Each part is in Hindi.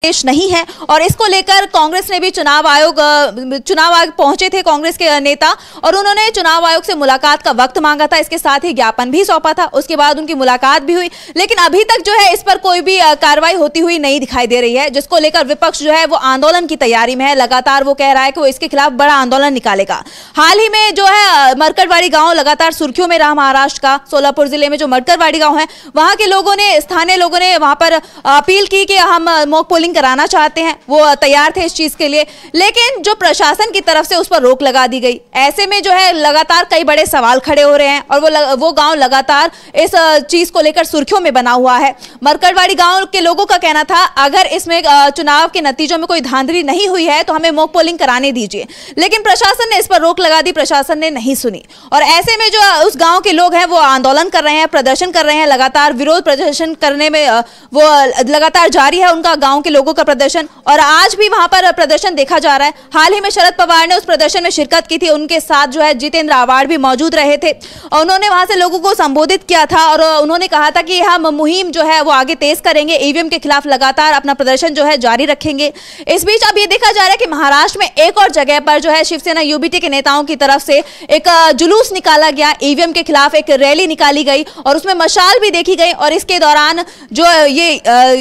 देश नहीं है। और इसको लेकर कांग्रेस ने भी चुनाव आयोग पहुंचे थे कांग्रेस के नेता, और उन्होंने चुनाव आयोग से मुलाकात का वक्त मांगा था, इसके साथ ही ज्ञापन भी सौंपा था। उसके बाद उनकी मुलाकात भी हुई, लेकिन अभी तक जो है इस पर कोई भी कार्रवाई होती हुई नहीं दिखाई दे रही है, जिसको लेकर विपक्ष जो है वो आंदोलन की तैयारी में है। लगातार वो कह रहा है कि वो इसके खिलाफ बड़ा आंदोलन निकालेगा। हाल ही में जो है मरकरवाड़ी गांव लगातार सुर्खियों में रहा, महाराष्ट्र का सोलापुर जिले में जो मरकरवाड़ी गांव है, वहां के लोगों ने, स्थानीय लोगों ने वहां पर अपील की कि हम मॉक पोलिंग कराना चाहते हैं। वो तैयार थे इस चीज के लिए, लेकिन जो प्रशासन की तरफ से उस पर रोक लगा दी गई। ऐसे में जो है लगातार कई बड़े सवाल खड़े हो रहे हैं, और वो गांव लगातार इस चीज को लेकर सुर्खियों में बना हुआ है। मरकरवाड़ी गांव के लोगों का कहना था, अगर इसमें चुनाव के नतीजों में कोई धांधली नहीं हुई है तो हमें मॉक पोलिंग कराने दीजिए, लेकिन प्रशासन ने इस पर रोक लगा दी, प्रशासन ने नहीं सुनी। और ऐसे में जो उस गांव के लोग हैं वो आंदोलन कर रहे हैं, प्रदर्शन कर रहे हैं, लगातार विरोध प्रदर्शन करने में वो लगातार जारी है उनका, गांव के लोगों का प्रदर्शन। और आज भी वहां पर प्रदर्शन देखा जा रहा है। हाल ही में शरद पवार ने उस प्रदर्शन में शिरकत की थी, उनके साथ जो है जितेंद्र आव्हाड भी मौजूद रहे थे, और उन्होंने वहां से लोगों को संबोधित किया था, और उन्होंने कहा था कि हम मुहिम जो है वो आगे तेज करेंगे, ईवीएम के खिलाफ लगातार अपना प्रदर्शन जो है जारी रखेंगे। इस बीच अब ये देखा जा रहा है कि महाराष्ट्र में एक और जगह पर जो है शिवसेना यूबीटी के नेताओं की तरफ से एक जुलूस निकाला गया, ईवीएम के खिलाफ एक रैली निकाली गई, और उसमें मशाल भी देखी गई। और इसके दौरान जो ये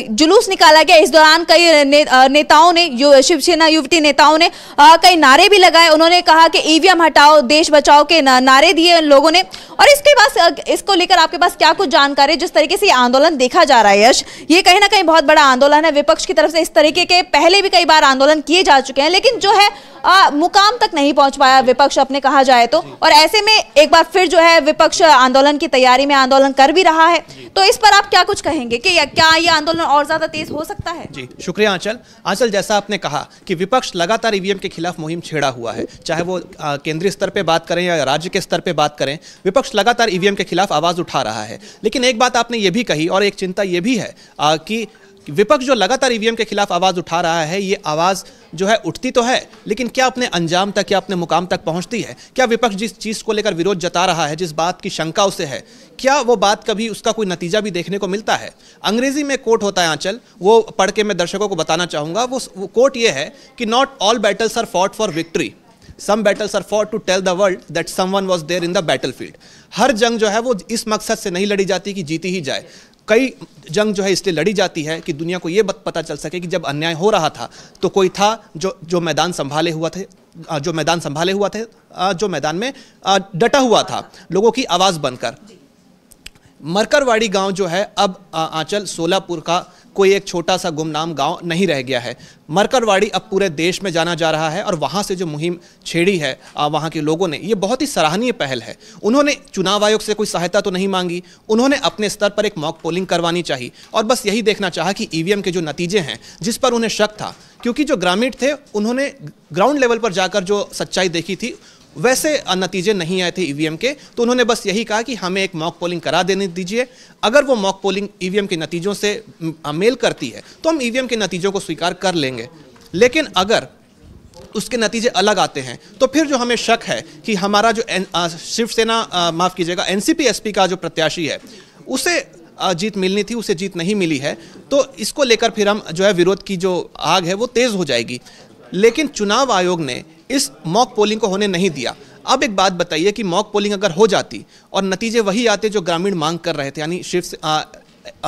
जुलूस निकाला गया, इस दौरान कई नेताओं ने, शिवसेना युवती नेताओं ने कई नारे भी लगाए। उन्होंने कहा कि ईवीएम हटाओ, देश बचाओ के नारे दिए लोगों ने। और इसके पास, इसको लेकर आपके पास क्या कुछ जानकारी, जिस तरीके से ये आंदोलन देखा जा रहा है यश, ये कहीं ना कहीं बहुत बड़ा आंदोलन है। विपक्ष की तरफ से इस तरीके के पहले भी कई बार आंदोलन किए जा चुके हैं, लेकिन जो है मुकाम तक नहीं पहुंच पाया विपक्ष अपने, कहा जाए तो। और ऐसे में एक बार फिर जो है विपक्ष आंदोलन की तैयारी में आंदोलन कर भी रहा है, तो इस पर आप क्या कुछ कहेंगे कि क्या ये आंदोलन और ज्यादा तेज हो सकता है? जी शुक्रिया आंचल, जैसा आपने कहा कि विपक्ष लगातार ईवीएम के खिलाफ मुहिम छेड़ा हुआ है, चाहे वो केंद्रीय स्तर पे बात करें या राज्य के स्तर पे बात करें, विपक्ष लगातार ईवीएम के खिलाफ आवाज उठा रहा है। लेकिन एक बात आपने ये भी कही, और एक चिंता ये भी है कि विपक्ष जो लगातार ईवीएम के खिलाफ आवाज उठा रहा है, ये आवाज जो है उठती तो है, लेकिन क्या अपने अंजाम तक या अपने मुकाम तक पहुंचती है? क्या विपक्ष जिस चीज को लेकर विरोध जता रहा है, जिस बात की शंका उसे है, क्या वो बात कभी उसका कोई नतीजा भी देखने को मिलता है? अंग्रेजी में कोट होता है आंचल, वो पढ़ के मैं दर्शकों को बताना चाहूंगा। वो कोट ये है कि not all battles are fought for victory, some battles are fought to tell the world that someone was there in the battlefield. हर जंग जो है वो इस मकसद से नहीं लड़ी जाती कि जीती ही जाए। कई जंग जो है इसलिए लड़ी जाती है कि दुनिया को ये पता चल सके कि जब अन्याय हो रहा था तो कोई था जो मैदान संभाले हुआ थे, जो मैदान में डटा हुआ था, लोगों की आवाज़ बनकर। मरकरवाड़ी गांव जो है अब आंचल सोलापुर का कोई एक छोटा सा गुमनाम गांव नहीं रह गया है। मरकरवाड़ी अब पूरे देश में जाना जा रहा है, और वहां से जो मुहिम छेड़ी है वहां के लोगों ने, ये बहुत ही सराहनीय पहल है। उन्होंने चुनाव आयोग से कोई सहायता तो नहीं मांगी, उन्होंने अपने स्तर पर एक मॉक पोलिंग करवानी चाहिए, और बस यही देखना चाहा कि ईवीएम के जो नतीजे हैं, जिस पर उन्हें शक था, क्योंकि जो ग्रामीण थे उन्होंने ग्राउंड लेवल पर जाकर जो सच्चाई देखी थी, वैसे नतीजे नहीं आए थे ईवीएम के, तो उन्होंने बस यही कहा कि हमें एक मॉक पोलिंग करा देने दीजिए। अगर वो मॉक पोलिंग ईवीएम के नतीजों से मेल करती है तो हम ईवीएम के नतीजों को स्वीकार कर लेंगे, लेकिन अगर उसके नतीजे अलग आते हैं तो फिर जो हमें शक है कि हमारा जो शिवसेना, माफ़ कीजिएगा, एनसीपी एसपी का जो प्रत्याशी है, उसे जीत मिलनी थी, उसे जीत नहीं मिली है, तो इसको लेकर फिर हम जो है विरोध की जो आग है वो तेज़ हो जाएगी। लेकिन चुनाव आयोग ने इस मॉक पोलिंग को होने नहीं दिया। अब एक बात बताइए कि मॉक पोलिंग अगर हो जाती और नतीजे वही आते जो ग्रामीण मांग कर रहे थे, यानी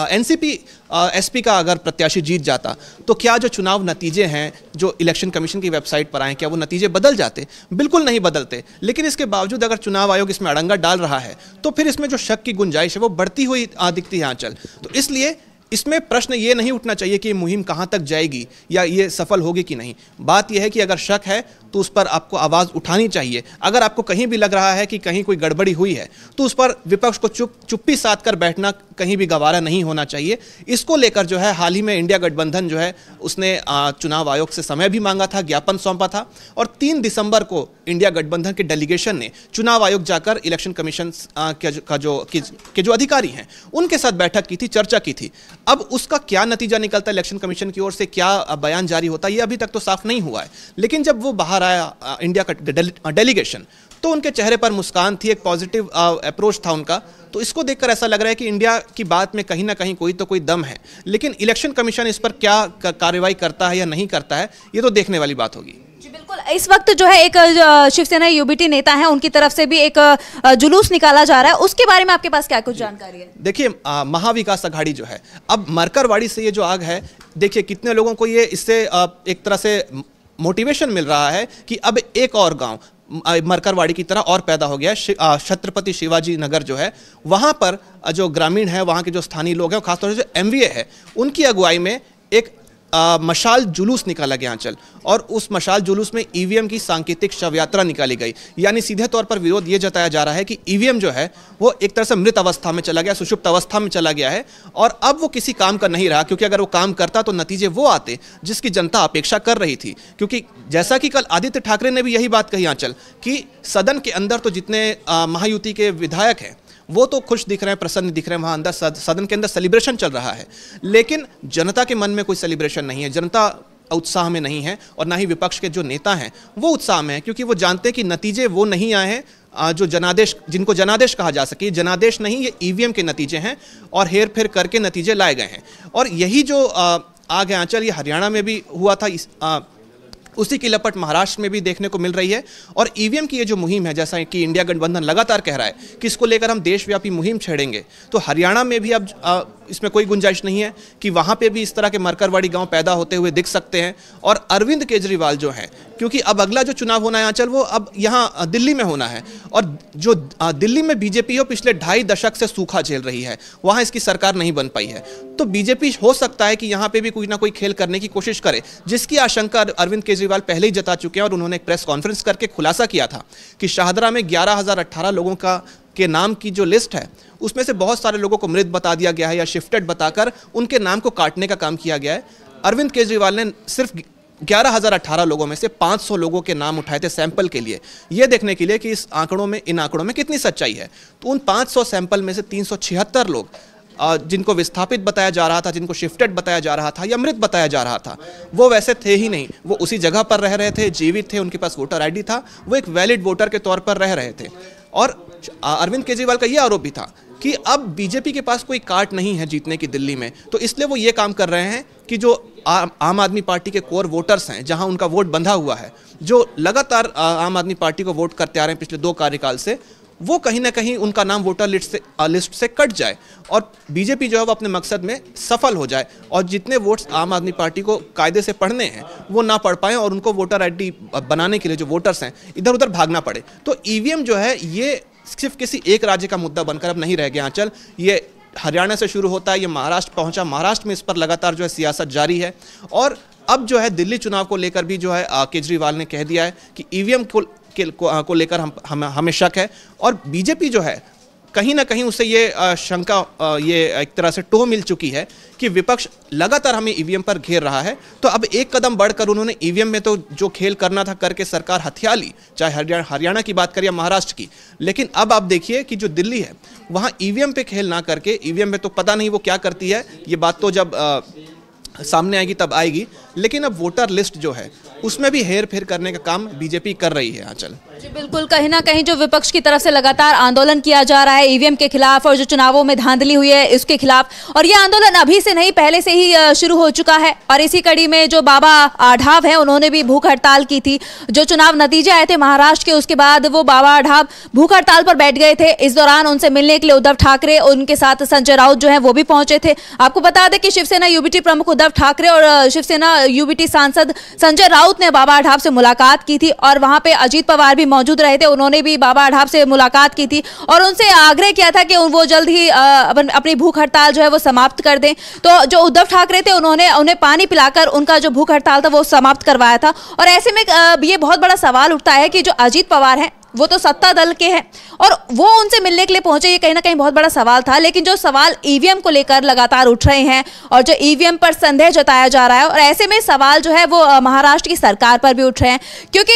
एनसीपी एसपी का अगर प्रत्याशी जीत जाता, तो क्या जो चुनाव नतीजे हैं जो इलेक्शन कमीशन की वेबसाइट पर आए, क्या वो नतीजे बदल जाते? बिल्कुल नहीं बदलते। लेकिन इसके बावजूद अगर चुनाव आयोग इसमें अड़ंगा डाल रहा है तो फिर इसमें जो शक की गुंजाइश है वो बढ़ती हुई दिखती है आंचल। तो इसलिए इसमें प्रश्न ये नहीं उठना चाहिए कि मुहिम कहाँ तक जाएगी या ये सफल होगी कि नहीं। बात यह है कि अगर शक है तो उस पर आपको आवाज़ उठानी चाहिए। अगर आपको कहीं भी लग रहा है कि कहीं कोई गड़बड़ी हुई है तो उस पर विपक्ष को चुप्पी साध कर बैठना कहीं भी गवारा नहीं होना चाहिए। इसको लेकर जो है हाल ही में इंडिया गठबंधन जो है उसने चुनाव आयोग से समय भी मांगा था, ज्ञापन सौंपा था, और 3 दिसंबर को इंडिया गठबंधन के डेलीगेशन ने चुनाव आयोग जाकर इलेक्शन कमीशन के जो अधिकारी हैं उनके साथ बैठक की थी, चर्चा की थी। अब उसका क्या नतीजा निकलता है, इलेक्शन कमीशन की ओर से क्या बयान जारी होता है, ये अभी तक तो साफ नहीं हुआ है। लेकिन जब वो बाहर आया इंडिया का डेलीगेशन, तो उनके चेहरे पर मुस्कान थी, एक पॉजिटिव अप्रोच था उनका। तो इसको देखकर ऐसा लग रहा है कि इंडिया की बात में कहीं ना कहीं कोई तो कोई दम है। लेकिन इलेक्शन कमीशन इस पर क्या कार्रवाई करता है या नहीं करता है, ये तो देखने वाली बात होगी। जी बिल्कुल, इस वक्त जो है एक शिवसेना यूबीटी नेता है, उनकी तरफ से भी एक जुलूस निकाला जा रहा है, उसके बारे में आपके पास क्या कुछ जानकारी है? देखिए, महाविकास अघाड़ी जो है, अब मरकरवाड़ी से ये जो आग है, देखिए कितने लोगों को ये इससे एक तरह से मोटिवेशन मिल रहा है कि अब एक और गांव मरकरवाड़ी की तरह और पैदा हो गया है। छत्रपति शिवाजी नगर जो है, वहाँ पर जो ग्रामीण है, वहाँ के जो स्थानीय लोग हैं, खासतौर से जो एमवीए है, उनकी अगुवाई में एक मशाल जुलूस निकाला गया आंचल, और उस मशाल जुलूस में ईवीएम की सांकेतिक शव यात्रा निकाली गई। यानी सीधे तौर पर विरोध ये जताया जा रहा है कि ईवीएम जो है वो एक तरह से मृत अवस्था में चला गया, सुषुप्त अवस्था में चला गया है, और अब वो किसी काम का नहीं रहा, क्योंकि अगर वो काम करता तो नतीजे वो आते जिसकी जनता अपेक्षा कर रही थी। क्योंकि जैसा कि कल आदित्य ठाकरे ने भी यही बात कही आंचल, कि सदन के अंदर तो जितने महायुति के विधायक हैं वो तो खुश दिख रहे हैं, प्रसन्न दिख रहे हैं, वहाँ अंदर सदन के अंदर सेलिब्रेशन चल रहा है, लेकिन जनता के मन में कोई सेलिब्रेशन नहीं है। जनता उत्साह में नहीं है, और ना ही विपक्ष के जो नेता हैं वो उत्साह में है, क्योंकि वो जानते हैं कि नतीजे वो नहीं आए हैं जो जनादेश, जिनको जनादेश कहा जा सके। जनादेश नहीं, ये ईवीएम के नतीजे हैं, और हेर फेर करके नतीजे लाए गए हैं। और यही जो आग है आंचल, ये हरियाणा में भी हुआ था, उसी की लपट महाराष्ट्र में भी देखने को मिल रही है। और ईवीएम की ये जो मुहिम है, जैसा कि इंडिया गठबंधन लगातार कह रहा है कि इसको लेकर हम देशव्यापी मुहिम छेड़ेंगे, तो हरियाणा में भी अब इसमें कोई गुंजाइश नहीं है कि वहाँ पे भी इस तरह के मरकरवाड़ी गांव पैदा होते हुए दिख सकते हैं। और अरविंद केजरीवाल जो हैं, क्योंकि अब अगला जो चुनाव होना है आंचल, वो अब यहाँ दिल्ली में होना है, और जो दिल्ली में बीजेपी हो पिछले 2.5 दशक से सूखा झेल रही है, वहाँ इसकी सरकार नहीं बन पाई है, तो बीजेपी हो सकता है कि यहाँ पे भी कोई ना कोई खेल करने की कोशिश करे, जिसकी आशंका अरविंद केजरीवाल पहले ही जता चुके हैं। और उन्होंने एक प्रेस कॉन्फ्रेंस करके खुलासा किया था कि शाहदरा में 11,018 लोगों के नाम की जो लिस्ट है, उसमें से बहुत सारे लोगों को मृत बता दिया गया है या शिफ्टेड बताकर उनके नाम को काटने का काम किया गया है। अरविंद केजरीवाल ने सिर्फ 11,018 लोगों में से 500 लोगों के नाम उठाए थे सैंपल के लिए, ये देखने के लिए कि इन आंकड़ों में कितनी सच्चाई है। तो उन 500 सैंपल में से 376 लोग जिनको विस्थापित बताया जा रहा था, जिनको शिफ्टेड बताया जा रहा था या मृत बताया जा रहा था, वो वैसे थे ही नहीं। वो उसी जगह पर रह रहे थे, जीवित थे, उनके पास वोटर आईडी था, वो एक वैलिड वोटर के तौर पर रह रहे थे। और अरविंद केजरीवाल का ये आरोप भी था कि अब बीजेपी के पास कोई काट नहीं है जीतने की दिल्ली में, तो इसलिए वो ये काम कर रहे हैं कि जो आम आदमी पार्टी के कोर वोटर्स हैं, जहां उनका वोट बंधा हुआ है, जो लगातार आम आदमी पार्टी को वोट करते आ रहे हैं पिछले 2 कार्यकाल से, वो कहीं ना कहीं उनका नाम वोटर लिस्ट से कट जाए, और बीजेपी जो है वो अपने मकसद में सफल हो जाए, और जितने वोट्स आम आदमी पार्टी को कायदे से पढ़ने हैं वो ना पढ़ पाएं, और उनको वोटर आईडी बनाने के लिए जो वोटर्स हैं इधर उधर भागना पड़े। तो ईवीएम जो है ये सिर्फ किसी एक राज्य का मुद्दा बनकर अब नहीं रह गया आंचल, ये हरियाणा से शुरू होता है, ये महाराष्ट्र पहुंचा, महाराष्ट्र में इस पर लगातार जो है सियासत जारी है। और अब जो है दिल्ली चुनाव को लेकर भी जो है केजरीवाल ने कह दिया है कि ईवीएम को लेकर हमें शक है, और बीजेपी जो है कहीं ना कहीं उसे ये शंका, ये एक तरह से टोह मिल चुकी है कि विपक्ष लगातार हमें ईवीएम पर घेर रहा है। तो अब एक कदम बढ़कर उन्होंने ईवीएम में तो जो खेल करना था करके सरकार हथिया ली, चाहे हरियाणा की बात करें या महाराष्ट्र की। लेकिन अब आप देखिए कि जो दिल्ली है वहाँ ईवीएम पे खेल ना करके, ईवीएम में तो पता नहीं वो क्या करती है, ये बात तो जब सामने आएगी तब आएगी, लेकिन अब वोटर लिस्ट जो है उसमें भी हेर फेर करने का काम बीजेपी कर रही है आंचल। जी बिल्कुल, कहीं ना कहीं जो विपक्ष की तरफ से लगातार आंदोलन किया जा रहा है ईवीएम के खिलाफ, और जो चुनावों में धांधली हुई है इसके खिलाफ, और ये आंदोलन अभी से नहीं पहले से ही शुरू हो चुका है। और इसी कड़ी में जो बाबा आढाव है उन्होंने भी भूख हड़ताल की थी। जो चुनाव नतीजे आए थे महाराष्ट्र के, उसके बाद वो बाबा आढाव भूख हड़ताल पर बैठ गए थे। इस दौरान उनसे मिलने के लिए उद्धव ठाकरे और उनके साथ संजय राउत जो है वो भी पहुंचे थे। आपको बता दें कि शिवसेना यूबीटी प्रमुख उद्धव ठाकरे और शिवसेना यूबीटी सांसद संजय राउत ने बाबा आढाव से मुलाकात की थी, और वहां पे अजीत पवार भी मौजूद रहे थे। उन्होंने भी बाबा आढाव से मुलाकात की थी और उनसे आग्रह किया था कि वो जल्द ही अपनी भूख हड़ताल जो है वो समाप्त कर दें। तो जो उद्धव ठाकरे थे उन्होंने उन्हें पानी पिलाकर उनका जो भूख हड़ताल था वो समाप्त करवाया था। और ऐसे में ये बहुत बड़ा सवाल उठता है कि जो अजीत पवार हैं वो तो सत्ता दल के हैं और वो उनसे मिलने के लिए पहुंचे, ये कहीं ना कहीं बहुत बड़ा सवाल था। लेकिन जो सवाल ईवीएम को लेकर लगातार उठ रहे हैं और जो ईवीएम पर संदेह जताया जा रहा है, और ऐसे में सवाल जो है वो महाराष्ट्र की सरकार पर भी उठ रहे हैं, क्योंकि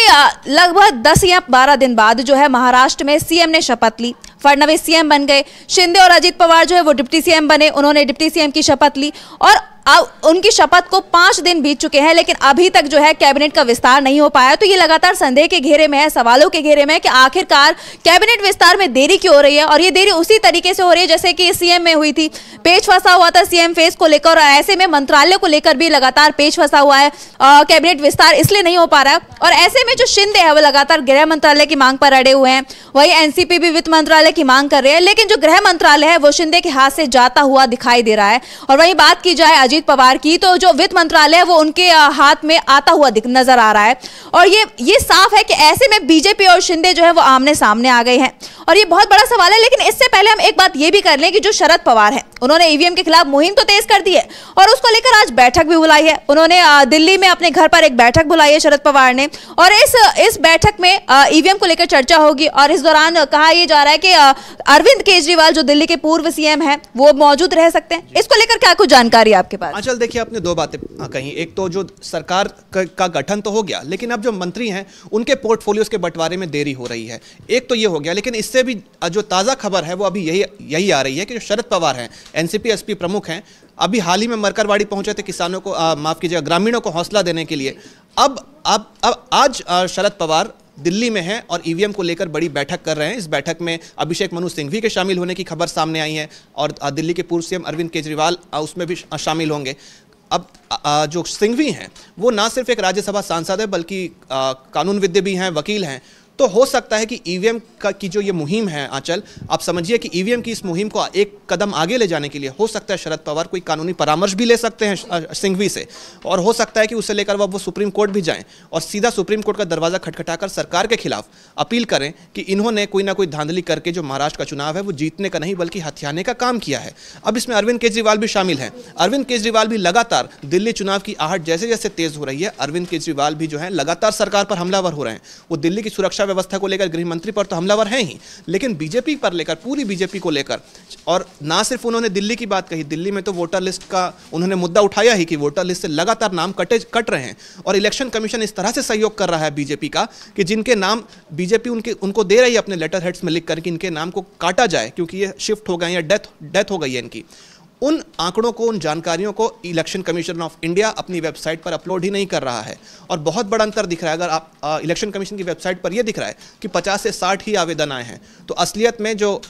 लगभग 10 या 12 दिन बाद जो है महाराष्ट्र में सीएम ने शपथ ली। फडणवीस सीएम बन गए, शिंदे और अजीत पवार जो है वो डिप्टी सीएम बने, उन्होंने डिप्टी सीएम की शपथ ली। और अब उनकी शपथ को 5 दिन बीत चुके हैं, लेकिन अभी तक जो है कैबिनेट का विस्तार नहीं हो पाया। तो ये लगातार संदेह के घेरे में है, सवालों के घेरे में है कि आखिरकार कैबिनेट विस्तार में देरी क्यों हो रही है। और ये देरी उसी तरीके से हो रही है जैसे कि सीएम में हुई थी, पेच फंसा हुआ था सीएम फेस को लेकर, और ऐसे में मंत्रालय को लेकर भी लगातार पेच फंसा हुआ है। कैबिनेट विस्तार इसलिए नहीं हो पा रहा है, और ऐसे में जो शिंदे है वो लगातार गृह मंत्रालय की मांग पर अड़े हुए हैं, वही एनसीपी भी वित्त मंत्रालय की मांग कर रहे हैं, लेकिन जो गृह मंत्रालय है वो शिंदे के हाथ से जाता हुआ दिखाई दे रहा है। और वहीं बात की जाए अजीत पवार की, तो जो वित्त मंत्रालय है वो उनके हाथ में आता हुआ नजर आ रहा है। और ये साफ है कि ऐसे में बीजेपी और शिंदे जो है वो आमने सामने आ गए हैं, और ये बहुत बड़ा सवाल है। लेकिन इससे पहले हम एक बात ये भी कर लें कि जो शरद पवार है उन्होंने ईवीएम के खिलाफ मुहिम तो तेज कर दी है, और उसको लेकर आज बैठक भी बुलाई है। उन्होंने दिल्ली में अपने घर पर एक बैठक बुलाई है शरद पवार ने, और इस बैठक में ईवीएम को लेकर चर्चा होगी। और इस दौरान कहा यह जा रहा है कि अरविंद केजरीवाल जो दिल्ली के पूर्व सीएम हैं वो मौजूद रह सकते हैं। इसको लेकर क्या कुछ जानकारी है आपके पास? आंचल, देखिए, आपने दो बातें कही। एक तो जो सरकार का गठन तो हो गया, लेकिन अब जो मंत्री हैं उनके पोर्टफोलियोज के बंटवारे में देरी हो रही है। एक तो ये हो गया, लेकिन इससे भी जो ताज़ा खबर है वो अभी यही आ रही है कि जो शरद पवार हैं, एनसीपी एसपी प्रमुख हैं, अभी हाल ही में मरकरवाड़ी पहुंचे थे किसानों को, माफ कीजिएगा, ग्रामीणों को हौसला देने के लिए। अब आज शरद पवार दिल्ली में हैं और ईवीएम को लेकर बड़ी बैठक कर रहे हैं। इस बैठक में अभिषेक मनु सिंघवी के शामिल होने की खबर सामने आई है, और दिल्ली के पूर्व सीएम अरविंद केजरीवाल उसमें भी शामिल होंगे। अब जो सिंघवी हैं वो ना सिर्फ एक राज्यसभा सांसद है, बल्कि कानूनविद भी हैं, वकील हैं। तो हो सकता है कि ईवीएम की जो ये मुहिम है, आंचल, आप समझिए कि ईवीएम की इस मुहिम को एक कदम आगे ले जाने के लिए हो सकता है शरद पवार कोई कानूनी परामर्श भी ले सकते हैं सिंघवी से, और हो सकता है कि उसे लेकर वो सुप्रीम कोर्ट भी जाएं और सीधा सुप्रीम कोर्ट का दरवाजा खटखटाकर सरकार के खिलाफ अपील करें कि इन्होंने कोई ना कोई धांधली करके जो महाराष्ट्र का चुनाव है वो जीतने का नहीं बल्कि हथियाने का काम किया है। अब इसमें अरविंद केजरीवाल भी शामिल हैं। अरविंद केजरीवाल भी लगातार दिल्ली चुनाव की आहट जैसे जैसे तेज हो रही है, अरविंद केजरीवाल भी जो है लगातार सरकार पर हमलावर हो रहे हैं। वो दिल्ली की सुरक्षा व्यवस्था को लेकर, गृह मंत्री पर तो हमलावर हैं ही, लेकिन बीजेपी पर लेकर, पूरी बीजेपी को लेकर, और ना सिर्फ उन्होंने दिल्ली की बात कही, दिल्ली में तो वोटर लिस्ट का उन्होंने मुद्दा उठाया ही कि वोटर लिस्ट से लगातार नाम कट रहे हैं, और इलेक्शन कमीशन इस तरह से सहयोग कर रहा है बीजेपी का कि जिनके नाम बीजेपी उनको दे रही है अपने लेटर हेड्स में लिख कर कि इनके नाम को काटा जाए क्योंकि ये शिफ्ट हो गए या डेथ हो गई है इनकी। उन आंकड़ों को, उन जानकारियों को इलेक्शन कमीशन ऑफ इंडिया अपनी वेबसाइट पर अपलोड ही नहीं कर रहा है, और बहुत बड़ा अंतर दिख रहा है। अगर आप इलेक्शन कमीशन की वेबसाइट पर यह दिख रहा है कि 50 से 60 ही आवेदन आए हैं, तो असलियत में जो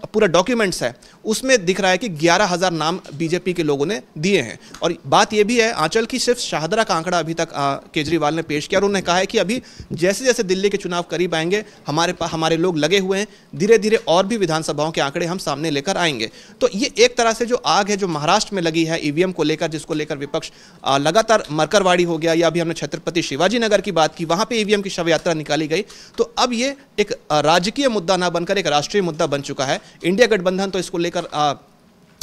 पूरा डॉक्यूमेंट्स है उसमें दिख रहा है कि 11,000 नाम बीजेपी के लोगों ने दिए हैं। और बात यह भी है, आंचल, की सिर्फ शाहदरा का आंकड़ा अभी तक केजरीवाल ने पेश किया, और उन्होंने कहा है कि अभी जैसे जैसे दिल्ली के चुनाव करीब आएंगे हमारे लोग लगे हुए हैं, धीरे धीरे और भी विधानसभाओं के आंकड़े हम सामने लेकर आएंगे। तो ये एक तरह से जो आग है जो महाराष्ट्र में लगी है ईवीएम को लेकर, जिसको लेकर विपक्ष लगातार, मरकरवाड़ी हो गया, या अभी हमने छत्रपति शिवाजी नगर की बात की, वहां पर ईवीएम की शव यात्रा निकाली गई। तो अब ये एक राजकीय मुद्दा ना बनकर एक राष्ट्रीय मुद्दा बन चुका है। इंडिया गठबंधन तो इसको लेकर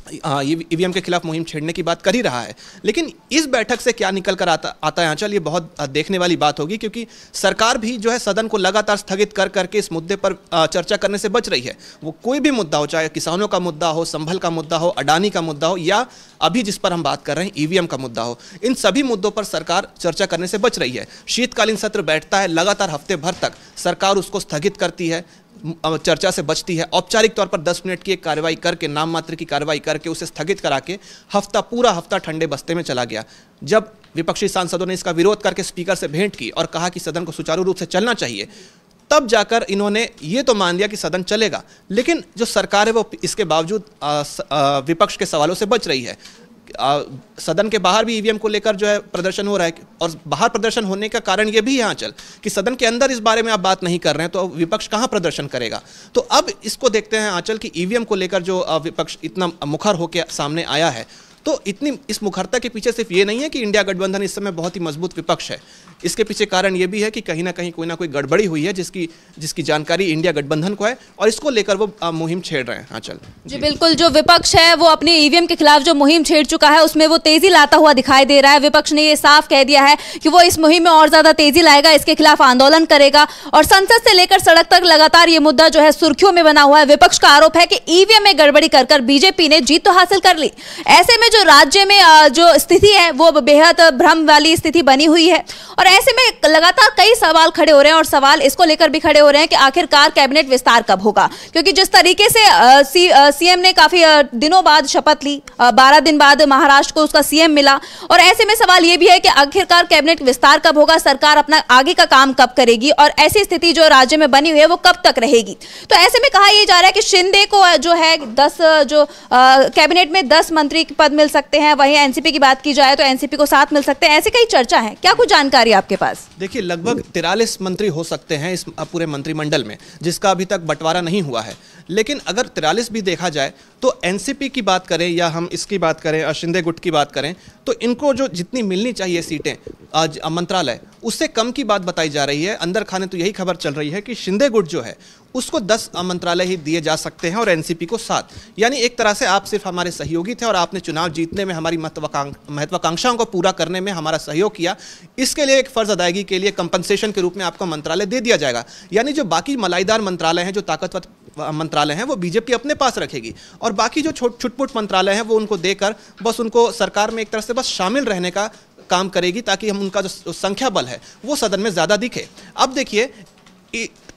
ईवीएम के खिलाफ मुहिम छेड़ने की बात कर ही रहा है, लेकिन इस बैठक से क्या निकल कर आता है आंचल, ये बहुत देखने वाली बात होगी, क्योंकि सरकार भी जो है सदन को लगातार स्थगित कर करके इस मुद्दे पर चर्चा करने से बच रही है। वो कोई भी मुद्दा हो, चाहे किसानों का मुद्दा हो, संभल का मुद्दा हो, अडानी का मुद्दा हो, या अभी जिस पर हम बात कर रहे हैं ईवीएम का मुद्दा हो, इन सभी मुद्दों पर सरकार चर्चा करने से बच रही है। शीतकालीन सत्र बैठता है, लगातार हफ्ते भर तक सरकार उसको स्थगित करती है, चर्चा से बचती है, औपचारिक तौर पर 10 मिनट की एक कार्रवाई करके, नाम मात्र की कार्रवाई करके उसे स्थगित करा के पूरा हफ्ता ठंडे बस्ते में चला गया। जब विपक्षी सांसदों ने इसका विरोध करके स्पीकर से भेंट की और कहा कि सदन को सुचारू रूप से चलना चाहिए, तब जाकर इन्होंने ये तो मान लिया कि सदन चलेगा। लेकिन जो सरकार है वो इसके बावजूद विपक्ष के सवालों से बच रही है। सदन के बाहर भी ईवीएम को लेकर जो है प्रदर्शन हो रहा है, और बाहर प्रदर्शन होने का कारण ये भी है आंचल कि सदन के अंदर इस बारे में आप बात नहीं कर रहे हैं, तो विपक्ष कहां प्रदर्शन करेगा। तो अब इसको देखते हैं आंचल कि ईवीएम को लेकर जो विपक्ष इतना मुखर होकर सामने आया है, तो इतनी इस मुखरता के पीछे सिर्फ ये नहीं है कि इंडिया गठबंधन इस समय बहुत ही मजबूत विपक्ष है, इसके पीछे कारण ये भी है कि कहीं ना कहीं कोई ना कोई गड़बड़ी हुई है जिसकी जानकारी इंडिया गठबंधन को है, और इसको लेकर वो मुहिम छेड़ रहे हैं। हाँ, चल जी बिल्कुल, जो विपक्ष है वो अपनी ईवीएम के खिलाफ जो मुहिम छेड़ चुका है उसमें वो तेजी लाता हुआ दिखाई दे रहा है। विपक्ष ने ये साफ कह दिया है कि वो इस मुहिम में और ज्यादा तेजी लाएगा, इसके खिलाफ आंदोलन करेगा, और संसद से लेकर सड़क तक लगातार ये मुद्दा जो है सुर्खियों में बना हुआ है। विपक्ष का आरोप है कि ईवीएम में गड़बड़ी कर बीजेपी ने जीत तो हासिल कर ली। ऐसे में जो राज्य में जो स्थिति है वो बेहद भ्रम वाली स्थिति बनी हुई है, और और ऐसे में लगातार कई सवाल खड़े हो रहे हैं और सवाल इसको लेकर भी खड़े हो रहे हैं कि आखिरकार कैबिनेट विस्तार कब होगा, क्योंकि जिस तरीके से सीएम ने काफी दिनों बाद शपथ ली, 12 दिन बाद महाराष्ट्र को उसका सीएम मिला, और ऐसे में सवाल यह भी है कि आखिरकार कैबिनेट विस्तार कब होगा, सरकार अपना आगे का काम कब करेगी और ऐसी स्थिति जो राज्य में बनी हुई है वो कब तक रहेगी। तो ऐसे में कहा यह जा रहा है कि शिंदे को जो है 10 कैबिनेट में 10 मंत्री पद मिल सकते हैं, वहीं एनसीपी की बात की जाए तो एनसीपी को 7 मिल सकते हैं, ऐसी कई चर्चा है। क्या कुछ जानकारी आपके पास? देखिए, लगभग 43 मंत्री हो सकते हैं इस पूरे मंत्रिमंडल में, जिसका अभी तक बंटवारा नहीं हुआ है। लेकिन अगर 43 भी देखा जाए तो एनसीपी की बात करें या हम इसकी बात करें, शिंदे गुट की बात करें, तो इनको जो जितनी मिलनी चाहिए सीटें आज मंत्रालय, उससे कम की बात बताई जा रही है। अंदर खाने तो यही खबर चल रही है कि शिंदे गुट जो है उसको 10 मंत्रालय ही दिए जा सकते हैं और एनसीपी को 7। यानी एक तरह से आप सिर्फ हमारे सहयोगी थे और आपने चुनाव जीतने में हमारी महत्वाकांक्षाओं को पूरा करने में हमारा सहयोग किया, इसके लिए एक फर्ज अदायगी के लिए कंपनसेशन के रूप में आपको मंत्रालय दे दिया जाएगा। यानी जो बाकी मलाईदार मंत्रालय हैं, जो ताकतवर मंत्रालय हैं, वो बीजेपी अपने पास रखेगी और बाकी जो छुटपुट मंत्रालय हैं वो उनको देकर बस उनको सरकार में एक तरह से बस शामिल रहने का काम करेगी, ताकि हम उनका जो संख्या बल है वो सदन में ज़्यादा दिखे। अब देखिए,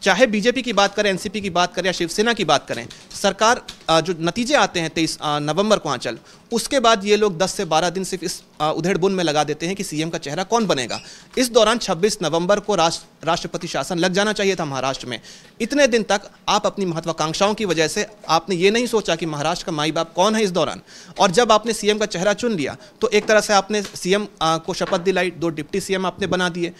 चाहे बीजेपी की बात करें, एनसीपी की बात करें या शिवसेना की बात करें, सरकार जो नतीजे आते हैं 23 नवंबर को आंचल, उसके बाद ये लोग 10 से 12 दिन सिर्फ इस उधेड़-बुन में लगा देते हैं कि सीएम का चेहरा कौन बनेगा। इस दौरान 26 नवंबर को राष्ट्रपति शासन लग जाना चाहिए था महाराष्ट्र में। इतने दिन तक आप अपनी महत्वाकांक्षाओं की वजह से आपने ये नहीं सोचा कि महाराष्ट्र का माई बाप कौन है इस दौरान, और जब आपने सीएम का चेहरा चुन लिया तो एक तरह से आपने सीएम को शपथ दिलाई, 2 डिप्टी सीएम आपने बना दिए।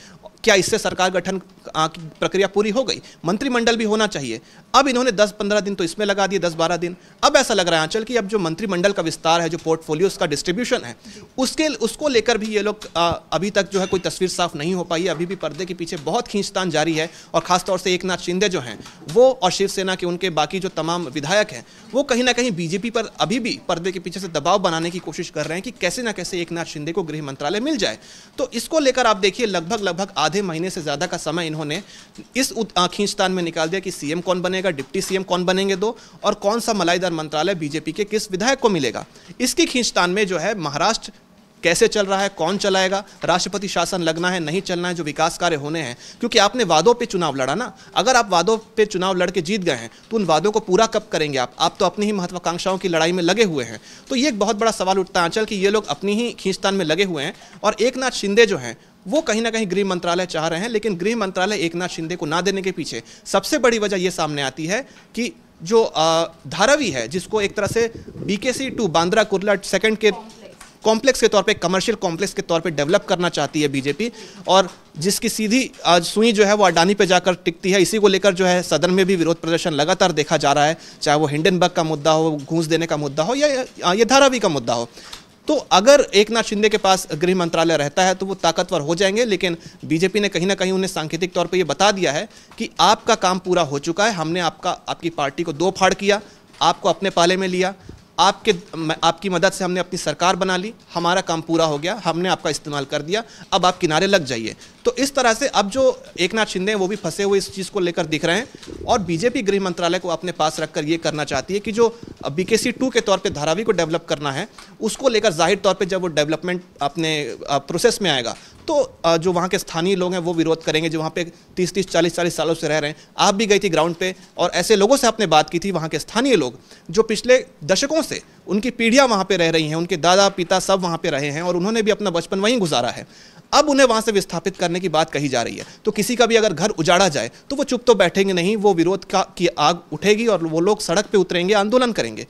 क्या इससे सरकार गठन की प्रक्रिया पूरी हो गई? मंत्रिमंडल भी होना चाहिए। अब इन्होंने 10-15 दिन तो इसमें लगा दिए, 10-12 दिन। अब ऐसा लग रहा है आंचल कि अब जो मंत्रिमंडल का विस्तार है, जो पोर्टफोलियोज का डिस्ट्रीब्यूशन है, उसको लेकर भी ये लोग अभी तक जो है कोई तस्वीर साफ नहीं हो पाई है। अभी भी पर्दे के पीछे बहुत खींचतान जारी है और खासतौर से एकनाथ शिंदे जो हैं वो और शिवसेना के उनके बाकी जो तमाम विधायक हैं वो कहीं ना कहीं बीजेपी पर अभी भी पर्दे के पीछे से दबाव बनाने की कोशिश कर रहे हैं कि कैसे ना कैसे एकनाथ शिंदे को गृह मंत्रालय मिल जाए। तो इसको लेकर आप देखिए, लगभग आधे महीने से ज़्यादा का समय इन्होंने इस खींचतान में निकाल दिया कि सीएम कौन बनेगा, डिप्टी सीएम कौन बनेंगे 2, और कौन सा मलाईदार मंत्रालय बीजेपी के किस विधायक को मिलेगा। इसकी खींचतान में जो है महाराष्ट्र कैसे चल रहा है, कौन चलाएगा, राष्ट्रपति शासन लगना है, नहीं चलना है, जो विकास कार्य होने हैं, क्योंकि आपने वादों पे चुनाव लड़ा ना। अगर आप वादों पे चुनाव लड़ के जीत गए हैं तो उन वादों को पूरा कब करेंगे आप तो अपनी ही महत्वाकांक्षाओं की लड़ाई में लगे हुए हैं। तो ये एक बहुत बड़ा सवाल उठता है आंचल कि ये लोग अपनी ही खींचतान में लगे हुए हैं और एकनाथ शिंदे जो हैं वो कहीं ना कहीं गृह मंत्रालय चाह रहे हैं, लेकिन गृह मंत्रालय एकनाथ शिंदे को ना देने के पीछे सबसे बड़ी वजह यह सामने आती है कि जो धारावी है, जिसको एक तरह से BKC 2 बांद्रा कुर्ला सेकंड के कॉम्प्लेक्स के तौर पे, कमर्शियल कॉम्प्लेक्स के तौर पे डेवलप करना चाहती है बीजेपी, और जिसकी सीधी सुई जो है वो अडानी पे जाकर टिकती है। इसी को लेकर जो है सदन में भी विरोध प्रदर्शन लगातार देखा जा रहा है, चाहे वो हिंडनबर्ग का मुद्दा हो, घूस देने का मुद्दा हो, या ये धारावी का मुद्दा हो। तो अगर एकनाथ शिंदे के पास गृह मंत्रालय रहता है तो वो ताकतवर हो जाएंगे, लेकिन बीजेपी ने कहीं ना कहीं उन्हें सांकेतिक तौर पे ये बता दिया है कि आपका काम पूरा हो चुका है, हमने आपकी पार्टी को 2 फाड़ किया, आपको अपने पाले में लिया, आपकी मदद से हमने अपनी सरकार बना ली, हमारा काम पूरा हो गया, हमने आपका इस्तेमाल कर दिया, अब आप किनारे लग जाइए। तो इस तरह से अब जो एकनाथ शिंदे हैं वो भी फंसे हुए इस चीज़ को लेकर दिख रहे हैं, और बीजेपी गृह मंत्रालय को अपने पास रखकर ये करना चाहती है कि जो BKC 2 के तौर पे धारावी को डेवलप करना है, उसको लेकर जाहिर तौर पे जब वो डेवलपमेंट अपने प्रोसेस में आएगा तो जो वहाँ के स्थानीय लोग हैं वो विरोध करेंगे, जो वहाँ पे 30-30, 40-40 सालों से रह रहे हैं। आप भी गई थी ग्राउंड पे और ऐसे लोगों से आपने बात की थी, वहाँ के स्थानीय लोग जो पिछले दशकों से उनकी पीढ़ियाँ वहाँ पे रह रही हैं, उनके दादा पिता सब वहाँ पे रहे हैं और उन्होंने भी अपना बचपन वहीं गुजारा है। अब उन्हें वहाँ से विस्थापित करने की बात कही जा रही है। तो किसी का भी अगर घर उजाड़ा जाए तो वो चुप तो बैठेंगे नहीं, वो विरोध की आग उठेगी और वो लोग सड़क पे उतरेंगे, आंदोलन करेंगे।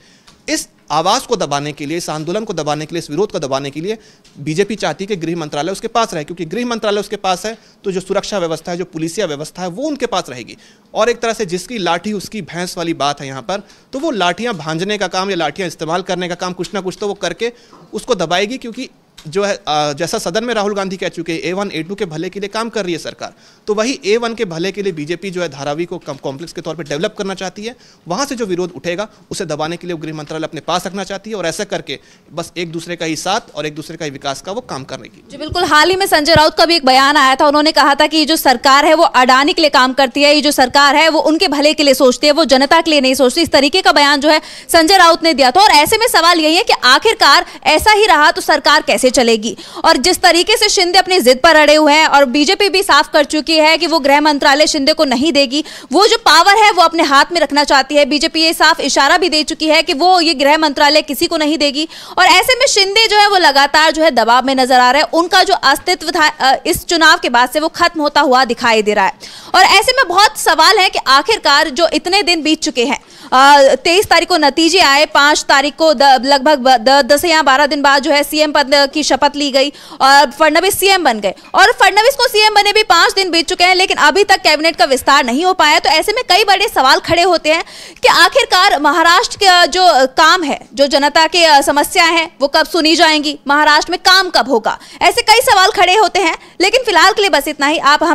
इस आवाज़ को दबाने के लिए, इस आंदोलन को दबाने के लिए, इस विरोध को दबाने के लिए बीजेपी चाहती है कि गृह मंत्रालय उसके पास रहे, क्योंकि गृह मंत्रालय उसके पास है तो जो सुरक्षा व्यवस्था है, जो पुलिसिया व्यवस्था है, वो उनके पास रहेगी। और एक तरह से जिसकी लाठी उसकी भैंस वाली बात है यहाँ पर, तो वो लाठियाँ भांजने का काम या लाठियाँ इस्तेमाल करने का काम कुछ ना कुछ तो वो करके उसको दबाएगी, क्योंकि जो है जैसा सदन में राहुल गांधी कह चुके हैं, A1 A2 के भले के लिए काम कर रही है सरकार, तो वही A1 के भले के लिए बीजेपी जो है धारावी को कॉम्प्लेक्स के तौर पे डेवलप करना चाहती है। वहां से जो विरोध उठेगा उसे दबाने के लिए गृह मंत्रालय अपने पास रखना चाहती है, और ऐसा करके बस एक दूसरे का ही साथ और एक दूसरे का ही विकास का वो काम करने की। जी बिल्कुल, हाल ही में संजय राउत का भी एक बयान आया था, उन्होंने कहा था कि ये जो सरकार है वो अडानी के लिए काम करती है, ये जो सरकार है वो उनके भले के लिए सोचती है, वो जनता के लिए नहीं सोचती। इस तरीके का बयान जो है संजय राउत ने दिया था। और ऐसे में सवाल यही है कि आखिरकार ऐसा ही रहा तो सरकार कैसे चलेगी। और जिस तरीके से शिंदे अपनी जिद पर अड़े हुए हैं और बीजेपी भी साफ कर चुकी है कि वो गृह मंत्रालय शिंदे को नहीं देगी, वो जो पावर है वो अपने हाथ में रखना चाहती है। बीजेपी ये साफ इशारा भी दे चुकी है कि वो ये गृह मंत्रालय किसी को नहीं देगी। और ऐसे में शिंदे जो है वो लगातार जो है दबाव में नजर आ रहा है। उनका जो अस्तित्व था इस चुनाव के बाद से वो खत्म होता हुआ दिखाई दे रहा है। और ऐसे में बहुत सवाल है कि आखिरकार जो इतने दिन बीत चुके हैं, 23 तारीख को नतीजे आए, 5 तारीख को लगभग 10 या 12 दिन बाद जो है सीएम पद की शपथ ली गई और फडणवीस सीएम बन गए। और फडणवीस को सीएम बने भी 5 दिन बीत चुके हैं, लेकिन अभी तक कैबिनेट का विस्तार नहीं हो पाया। तो ऐसे में कई बड़े सवाल खड़े होते हैं कि आखिरकार महाराष्ट्र का जो काम है, जो जनता की समस्याएं हैं, वो कब सुनी जाएंगी, महाराष्ट्र में काम कब होगा, ऐसे कई सवाल खड़े होते हैं। लेकिन फिलहाल के लिए बस इतना ही। आप हम